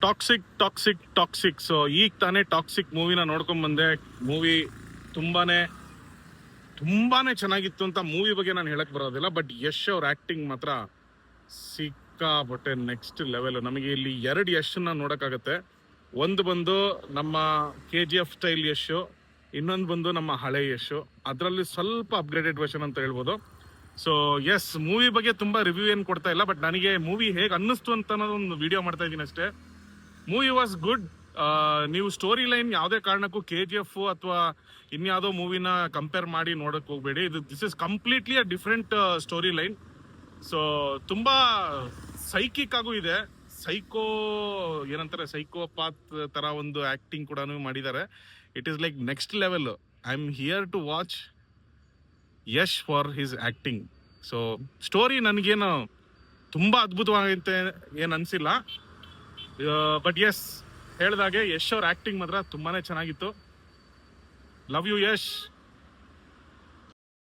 Toxic. So ಈಗ ತಾನೇ toxic ಮೂವಿನ ನೋಡ್ಕೊಂಡ್ ಬಂದೆ. ಮೂವಿ ತುಂಬಾನೇ ಚೆನ್ನಾಗಿತ್ತು ಅಂತ ಮೂವಿ ಬಗ್ಗೆ ನಾನು ಹೇಳಕ್ ಬರೋದಿಲ್ಲ. ಬಟ್ ಯಶ್ ಅವ್ರ ಆಕ್ಟಿಂಗ್ ಮಾತ್ರ ಸಿಕ್ಕಾಪಟ್ಟೆ ನೆಕ್ಸ್ಟ್ ಲೆವೆಲ್. ನಮಗೆ ಇಲ್ಲಿ 2 ಯಶನ್ನ ನೋಡಕ್ಕಾಗತ್ತೆ. ಒಂದು ಬಂದು ನಮ್ಮ KGF ಸ್ಟೈಲ್ ಯಶ್, ಇನ್ನೊಂದು ಬಂದು ನಮ್ಮ ಹಳೆ ಯಶ್. ಅದರಲ್ಲಿ ಸ್ವಲ್ಪ ಅಪ್ಗ್ರೇಡೆಡ್ ವರ್ಷನ್ ಅಂತ ಹೇಳ್ಬೋದು. ಸೊ ಎಸ್, ಮೂವಿ ಬಗ್ಗೆ ತುಂಬಾ ರಿವ್ಯೂ ಏನು ಕೊಡ್ತಾ ಇಲ್ಲ, ಬಟ್ ನನಗೆ ಮೂವಿ ಹೇಗೆ ಅನ್ನಿಸ್ತು ಅಂತ ಒಂದು ವಿಡಿಯೋ ಮಾಡ್ತಾ ಇದ್ದೀನಿ ಅಷ್ಟೇ. Movie was good. ನೀವು ಸ್ಟೋರಿ ಲೈನ್ ಯಾವುದೇ ಕಾರಣಕ್ಕೂ KGF ಅಥವಾ ಇನ್ಯಾವುದೋ ಮೂವಿನ ಕಂಪೇರ್ ಮಾಡಿ ನೋಡಕ್ ಹೋಗ್ಬೇಡಿ. This is completely a different story line. So ತುಂಬಾ ಸೈಕಿಕ್ ಆಗೂ ಇದೆ. ಏನಂತಾರೆ, ಸೈಕೋಪಾತ್ ತರ ಒಂದು ಆಕ್ಟಿಂಗ್ ಕೂಡ ಮಾಡಿದ್ದಾರೆ. It is like next level. I am here to watch Yash for his acting. So story ನನಗೇನು ತುಂಬಾ ಅದ್ಭುತವಾಗಂತೆ ಏನು ಅನ್ಸಿಲ್ಲ. ಬಟ್ ಎಸ್, ಹೇಳ್ದಾಗೆ ಯಶ್ ಅವ್ರ ಆಕ್ಟಿಂಗ್ ಮಾತ್ರ ತುಂಬಾನೇ ಚೆನ್ನಾಗಿತ್ತು. Love you Yash.